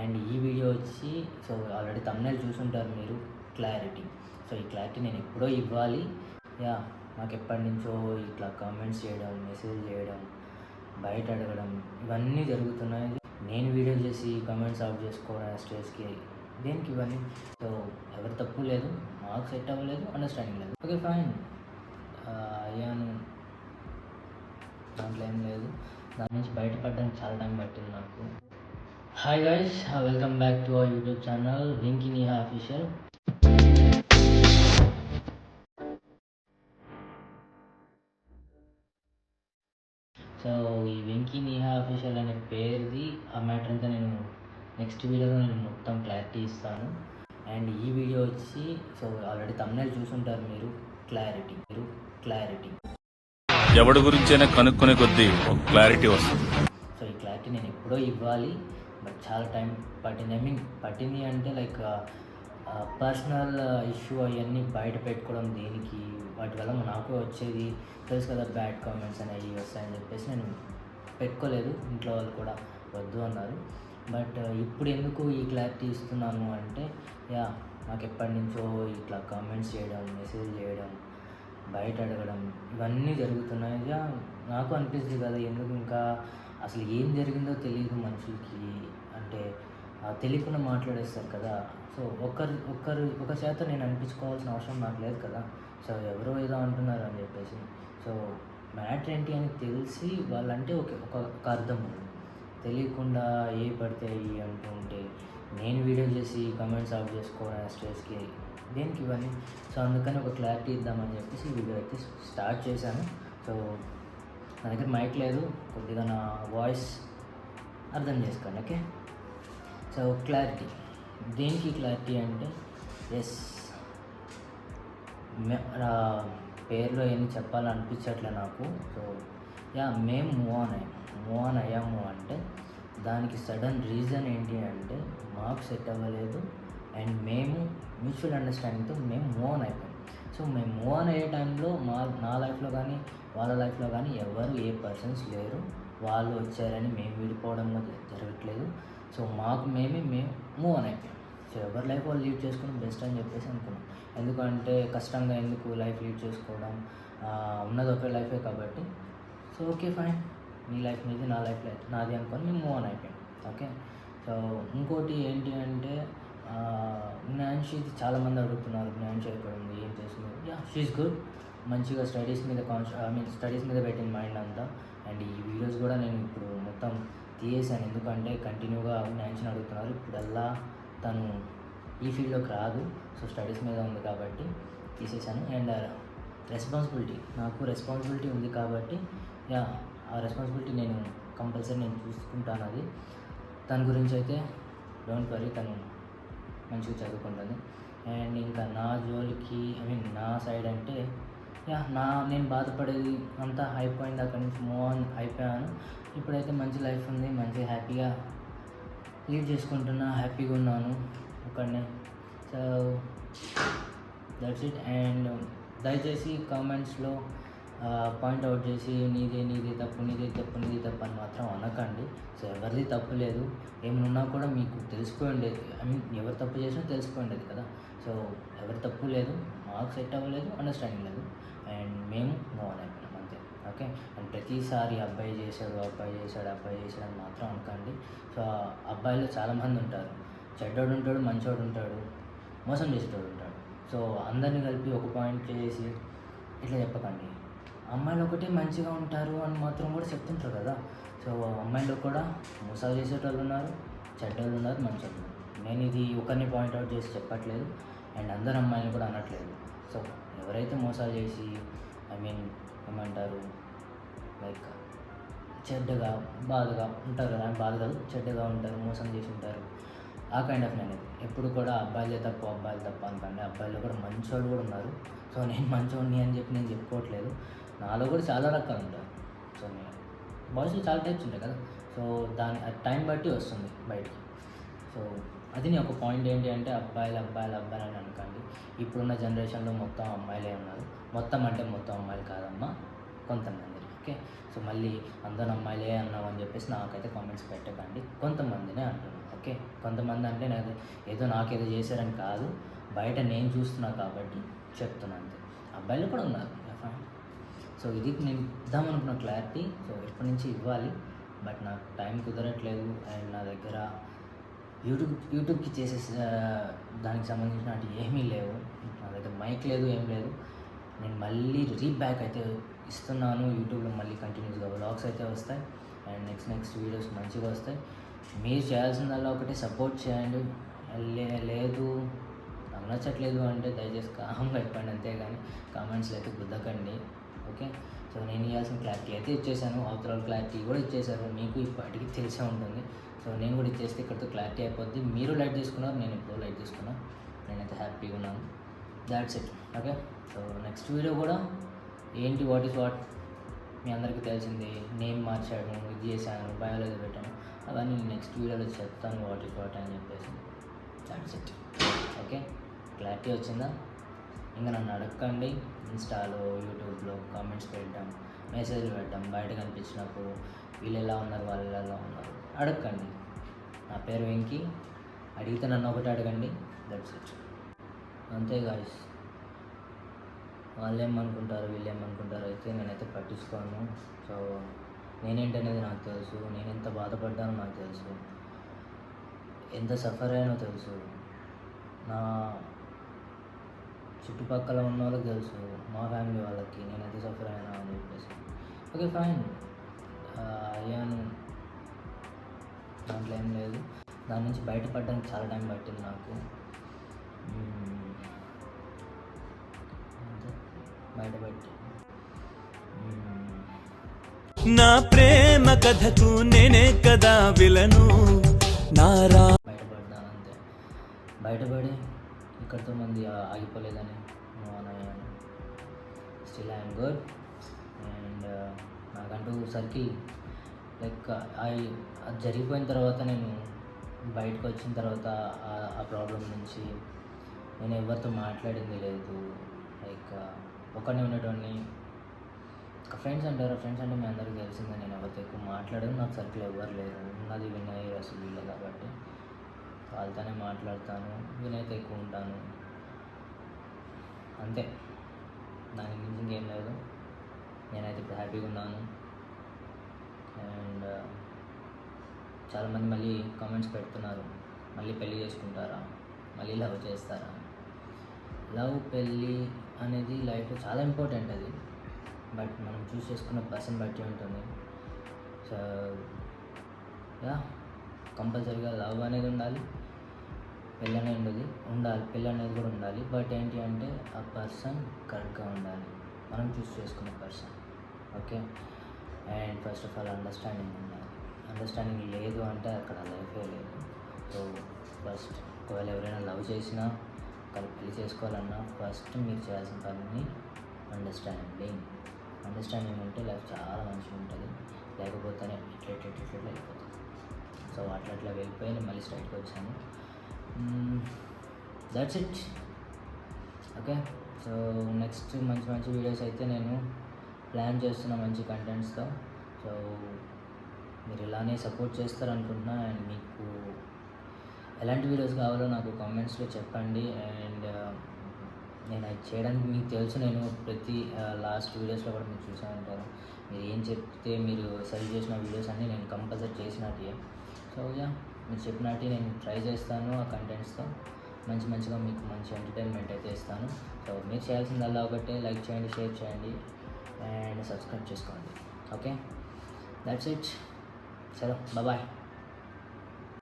And ఈ video వచ్చి so already thumbnail చూసుంటారు మీరు, క్లారిటీ. సో ఈ క్లారిటీ నేను ఎప్పుడో ఇవ్వాలి. నాకు ఎప్పటి నుంచో ఇట్లా కామెంట్స్ చేయడం, మెసేజ్ చేయడం, బయట అడగడం ఇవన్నీ జరుగుతున్నాయి. నేను వీడియో చేసి కామెంట్స్ ఆఫ్ చేసుకోవడం స్టేజ్కి దేనికి ఇవన్నీ? సో ఎవరి తప్పు లేదు, మాకు సెట్ అవ్వలేదు, అండర్స్టాండింగ్ లేదు. ఓకే ఫైన్, అయ్యాను, దాంట్లో ఏం లేదు. దాని నుంచి బయటపడడానికి చాలా టైం పట్టింది నాకు. Hi guys, welcome back to our YouTube channel Venky Niha official. So ఈ వెంకీ నిహా అఫీషియల్ అనే పేరుది ఆ మ్యాటర్ అంతా నేను నెక్స్ట్ వీడియోలో నేను మొత్తం క్లారిటీ ఇస్తాను. అండ్ ఈ వీడియో వచ్చి సో ఆల్రెడీ థంబ్నెయిల్ చూసుంటారు మీరు, క్లారిటీ. ఎవడి గురించైనా కనుక్కునే కొద్దీ ఒక క్లారిటీ వస్తుంది. సో ఈ క్లారిటీ నేను ఎప్పుడో ఇవ్వాలి, బట్ చాలా టైం పట్టింది. పట్టింది అంటే లైక్ పర్సనల్ ఇష్యూ అవన్నీ బయట పెట్టుకోవడం దేనికి? వాటి వల్ల నాకు వచ్చేది తెలుసు కదా, బ్యాడ్ కామెంట్స్ అనేవి వస్తాయని చెప్పేసి నేను పెట్టుకోలేదు. ఇంట్లో వాళ్ళు కూడా వద్దు అన్నారు. బట్ ఇప్పుడు ఎందుకు ఈ క్లారిటీ ఇస్తున్నాను అంటే, నాకు ఎప్పటి నుంచో ఇట్లా కామెంట్స్ చేయడం, మెసేజ్ చేయడం, బయట అడగడం ఇవన్నీ జరుగుతున్నాయి. నాకు అనిపిస్తుంది కదా, ఎందుకు ఇంకా అసలు ఏం జరిగిందో తెలియదు మనుషులకి, అంటే తెలియకుండా మాట్లాడేస్తారు కదా. సో ఒక శాతం నేను అనిపించుకోవాల్సిన అవసరం నాకు లేదు కదా. సో ఎవరో ఏదో అంటున్నారు అని చెప్పేసి, సో మ్యాటర్ ఏంటి అని తెలిసి వాళ్ళంటే ఒక అర్థం ఉంది. తెలియకుండా ఏ పడితే అయ్యి అంటూ ఉంటే నేను వీడియో చేసి కామెంట్స్ ఆఫ్ చేసుకోవడం స్ట్రెస్కి దేనికి ఇవన్నీ? సో అందుకని ఒక క్లారిటీ ఇద్దామని చెప్పేసి ఈ వీడియో అయితే స్టార్ట్ చేశాను. సో నా దగ్గర మైక్ లేదు, కొద్దిగా నా వాయిస్ అర్థం చేసుకోండి, ఓకే. సో క్లారిటీ దేనికి? క్లారిటీ అంటే ఎస్, పేరులో ఏమి చెప్పాలనిపించట్లే నాకు. సో మేము మూవ్ ఆన్ అయ్యాము అంటే దానికి సడన్ రీజన్ ఏంటి అంటే మాకు సెట్ అవ్వలేదు అండ్ మేము మ్యూచువల్ అండర్స్టాండింగ్తో మేము మూవ్ ఆన్ అయిపోయాం. సో మేము మూవ్ ఆన్ అయ్యే టైంలో నా లైఫ్లో కానీ వాళ్ళ లైఫ్లో కానీ ఎవరు ఏ పర్సన్స్ లేరు. వాళ్ళు వచ్చారని మేము విడిపోవడం జరగట్లేదు. సో మేము మూవ్ ఆన్ అయిపోయాం. సో ఎవరి లైఫ్ వాళ్ళు లీడ్ చేసుకోవడం బెస్ట్ అని చెప్పేసి అనుకున్నాం. ఎందుకంటే కష్టంగా ఎందుకు లైఫ్ లీడ్ చేసుకోవడం, ఉన్నది ఒకే లైఫే కాబట్టి. సో ఓకే ఫైన్, నీ లైఫ్ మీది, నా లైఫ్ నాది అనుకొని మేము మూవ్ ఆన్ అయిపోయాం, ఓకే. సో ఇంకోటి ఏంటి అంటే, జ్ఞాన్షిది చాలామంది అడుగుతున్నారు, జ్ఞాన్షి ఎక్కడ ఉంది, ఏం చేస్తుంది? షీఈస్ గుడ్, మంచిగా స్టడీస్ మీద పెట్టిన మైండ్ అంతా. అండ్ ఈ వీడియోస్ కూడా నేను ఇప్పుడు మొత్తం తీసేసాను, ఎందుకంటే కంటిన్యూగా జ్ఞాన్షిని అడుగుతున్నారు. ఇప్పుడల్లా తను ఈ ఫీల్డ్లోకి రాదు, సో స్టడీస్ మీద ఉంది కాబట్టి తీసేసాను. అండ్ నాకు రెస్పాన్సిబిలిటీ ఉంది కాబట్టి ఆ రెస్పాన్సిబిలిటీ నేను కంపల్సరీ చూసుకుంటాను. అది తన గురించి అయితే డోంట్ వరీ, తను మంచిగా చదువుకుంటుంది. అండ్ ఇంకా నా జోలికి నా సైడ్ అంటే నేను బాధపడేది అంతా అయిపోయింది, అక్కడి నుంచి మూవ్ ఆన్ అయిపోయాను. ఇప్పుడైతే మంచి లైఫ్ ఉంది, మంచిగా హ్యాపీగా లీడ్ చేసుకుంటున్నా, హ్యాపీగా ఉన్నాను ఒక్కడనే. So that's it. అండ్ దయచేసి కామెంట్స్లో పాయింట్అవుట్ చేసి నీదే తప్పు అని మాత్రం అనకండి. సో ఎవరిది తప్పు లేదు, ఏమైనా కూడా మీకు తెలిసిపోయి ఉండేది. ఎవరు తప్పు చేసినా తెలిసిపోయి ఉండేది కదా. సో ఎవరి తప్పు లేదు, మాకు సెట్ అవ్వలేదు, అండర్స్టాండింగ్ లేదు, అండ్ మేము మూవ్ ఆన్ అయిపోయినాం అంతే, ఓకే. అండ్ ప్రతిసారి అబ్బాయి చేశాడు అని మాత్రం అనకండి. సో అబ్బాయిలో చాలామంది ఉంటారు, చెడ్డోడు ఉంటాడు, మంచోడు ఉంటాడు, మోసం చేసేటోడు ఉంటాడు. సో అందరినీ కలిపి ఒక పాయింట్ చేసి ఇట్లా చెప్పకండి. అమ్మాయిలు ఒకటే మంచిగా ఉంటారు అని మాత్రం కూడా చెప్తుంటారు కదా. సో అమ్మాయిలో కూడా మోసాలు చేసేటోళ్ళు ఉన్నారు, చెడ్డోళ్ళు ఉన్నారు, మంచోళ్ళు ఉన్నారు. నేను ఇది ఒకరిని పాయింట్అవుట్ చేసి చెప్పట్లేదు, అండ్ అందరు అమ్మాయిని కూడా అనట్లేదు. సో ఎవరైతే మోసాలు చేసి ఏమంటారు లైక్ చెడ్డగా బాధగా ఉంటారు కదా, బాధ కాదు చెడ్డగా ఉంటారు, మోసం చేసి ఉంటారు, ఆ కైండ్ ఆఫ్ నేను ఎప్పుడు కూడా అబ్బాయిలు తప్పు అనుకోండి. అబ్బాయిలో కూడా మంచోళ్ళు కూడా ఉన్నారు. సో నేను మంచోడిని అని చెప్పి నేను చెప్పుకోవట్లేదు, నాలో కూడా చాలా రకాలు ఉంటారు. సో నేను బాయ్స్లో చాలా టైప్స్ ఉంటాయి కదా. సో దాని టైం బట్టి వస్తుంది బయటికి. సో అది నేను ఒక పాయింట్ ఏంటి అంటే, అబ్బాయిలు అని అనుకోండి. ఇప్పుడున్న జనరేషన్లో మొత్తం అమ్మాయిలే ఉన్నారు. మొత్తం అమ్మాయిలు కాదమ్మా, కొంతమంది, ఓకే. సో మళ్ళీ అందరూ అమ్మాయిలే అన్నామని చెప్పేసి నాకైతే కామెంట్స్ పెట్టకండి, కొంతమందినే అంటున్నాను, ఓకే, కొంతమంది అంటే నాకు నాకేదో చేశారని కాదు, బయట నేను చూస్తున్నా కాబట్టి చెప్తున్నా అంతే. అబ్బాయిలు కూడా ఉన్నారు, ఫైన్. సో ఇది నేను ఇద్దామనుకున్న క్లారిటీ. సో ఎప్పటి నుంచి ఇవ్వాలి, బట్ నాకు టైం కుదరట్లేదు. అండ్ నా దగ్గర యూట్యూబ్కి దానికి సంబంధించిన ఏమీ లేవు. నా దగ్గర మైక్ లేదు, ఏం లేదు. నేను మళ్ళీ రీబ్యాక్ అయితే ఇస్తున్నాను. యూట్యూబ్లో మళ్ళీ కంటిన్యూస్గా వ్లాగ్స్ అయితే వస్తాయి. అండ్ నెక్స్ట్ వీడియోస్ మంచిగా వస్తాయి. మీరు చేయాల్సిందల్లా ఒకటి సపోర్ట్ చేయండి. లేదు నాకు నచ్చట్లేదు అంటే దయచేసి కామ్గా చెప్పండి, అంతేగాని కామెంట్స్లో అయితే గుద్దకండి. ఓకే, సో నేను ఇవ్వాల్సిన క్లారిటీ అయితే ఇచ్చేసాను, అవతల క్లారిటీ కూడా ఇచ్చేసారు. మీకు ఇప్పటికీ తెలిసే ఉంటుంది. సో నేను కూడా ఇచ్చేస్తే ఇక్కడితో క్లారిటీ అయిపోద్ది. మీరు లైట్ తీసుకున్నారు, నేను ఎప్పుడో లైట్ తీసుకున్నాను. నేనైతే హ్యాపీగా ఉన్నాను. That's it. Okay, so next video కూడా ఏంటి, వాట్ ఈస్ వాట్ మీ అందరికీ తెలిసింది. నేమ్ మార్చాను, ఇది చేశాను, బయాలజీ పెట్టాను, అవన్నీ నెక్స్ట్ వీడియోలో చెప్తాను, వాట్ ఈస్ వాట్ అని చెప్పేసి. That's it. ఓకే, క్లారిటీ వచ్చిందా? ఇంకా నన్ను అడగండి. ఇన్స్టాలో, యూట్యూబ్లో కామెంట్స్ పెట్టడం, మెసేజ్లు పెట్టడం, బయట కనిపించినప్పుడు వీళ్ళు ఎలా ఉన్నారు, వాళ్ళు ఎలా ఉన్నారు అడగండి. నా పేరు వెంకీ. అడిగితే నన్ను ఒకటి అడగండి. That's it. అంతే గాయ్స్. వాళ్ళు ఏమనుకుంటారు, వీళ్ళు ఏమనుకుంటారు అయితే నేనైతే పట్టించుకోను. సో నేనేంటనేది నాకు తెలుసు, నేను ఎంత బాధపడ్డానో నాకు తెలుసు, ఎంత సఫర్ అయ్యానో తెలుసు, నా చుట్టుపక్కల ఉన్న వాళ్ళకి తెలుసు, మా ఫ్యామిలీ వాళ్ళకి నేను ఎంత సఫర్ అయ్యాను అని చెప్పేసి. ఓకే ఫైన్, అయ్యాను, దాంట్లో ఏం లేదు. దాని నుంచి బయటపడడానికి చాలా టైం పట్టింది నాకు. బయటపడి నా ప్రేమ కథకు నేనే కదా విలను నారా బయటపడ్డాను అంతే. బయటపడి ఇక్కడితో మంది ఆగిపోలేదని అయ్యాను. Still I'm good. అండ్ నాకంటూ సర్కిల్ లైక్ అది జరిగిపోయిన తర్వాత, నేను బయటకు వచ్చిన తర్వాత ఆ ప్రాబ్లం నుంచి నేను ఎవరితో మాట్లాడింది లేదు. లైక్ ఒకనే ఉండేటోడిని. ఫ్రెండ్స్ అంటారు, ఫ్రెండ్స్ అంటే మీ అందరికీ తెలిసిందే, నేను ఎవరితో ఎక్కువ మాట్లాడను. నాకు సర్కిల్ ఎవరు లేరు. ఉన్నది వినయ్, అసలు వీళ్ళే కాబట్టి వాళ్ళతోనే మాట్లాడతాను. వినయ్తో ఎక్కువ ఉంటాను అంతే. దానికి మించి ఇంకేం లేదు. నేనైతే ఇప్పుడు హ్యాపీగా ఉన్నాను. అండ్ చాలామంది మళ్ళీ కామెంట్స్ పెడుతున్నారు, మళ్ళీ పెళ్ళి చేసుకుంటారా, మళ్ళీ లవ్ చేస్తారా. లవ్, పెళ్ళి అనేది లైఫ్లో చాలా ఇంపార్టెంట్ అది. బట్ మనం చూస్ చేసుకున్న పర్సన్ బట్టి ఉంటుంది. సో యా, కంపల్సరీగా లవ్ అనేది ఉండాలి, పెళ్ళి అనేది ఉండాలి, పెళ్ళి అనేది కూడా ఉండాలి. బట్ ఏంటి అంటే ఆ పర్సన్ కరెక్ట్గా ఉండాలి, మనం చూస్ చేసుకున్న person. Okay, and first of all understanding ఉండాలి. అండర్స్టాండింగ్ లేదు అంటే అక్కడ లైఫే లేదు. సో ఫస్ట్ ఒకవేళ ఎవరైనా లవ్ చేసినా, ఒకవేళ పెళ్లి చేసుకోవాలన్నా ఫస్ట్ మీరు చేయాల్సిన పని అండర్స్టాండింగ్ ఉంటే లైఫ్ చాలా మంచిగా ఉంటుంది. లేకపోతేనే ఇట్లా వెళ్ళిపోతుంది. సో అట్లా వెళ్ళిపోయి నేను మళ్ళీ స్ట్రైట్కి వచ్చాను. That's it. Okay, so next మంచి వీడియోస్ అయితే నేను ప్లాన్ చేస్తున్న, మంచి కంటెంట్స్తో. సో మీరు ఇలానే సపోర్ట్ చేస్తారనుకుంటున్నా. అండ్ మీకు ఎలాంటి వీడియోస్ కావాలో నాకు కామెంట్స్లో చెప్పండి. అండ్ నేను అది చేయడానికి మీకు తెలుసు, నేను ప్రతి లాస్ట్ వీడియోస్లో కూడా మీరు చూసే ఉంటారు. మీరు ఏం చెప్తే, మీరు సజెస్ట్ చేసిన వీడియోస్ అన్నీ నేను కంపల్సరీ చేసినట్టే. సో యా, మీరు చెప్పినట్టు నేను ట్రై చేస్తాను. ఆ కంటెంట్స్తో మంచిగా మీకు మంచి ఎంటర్టైన్మెంట్ అయితే ఇస్తాను. సో మీరు చేయాల్సిందల్లా ఒకటే, లైక్ చేయండి, షేర్ చేయండి అండ్ సబ్స్క్రైబ్ చేసుకోండి. Okay, that's it. చలో, బాయ్.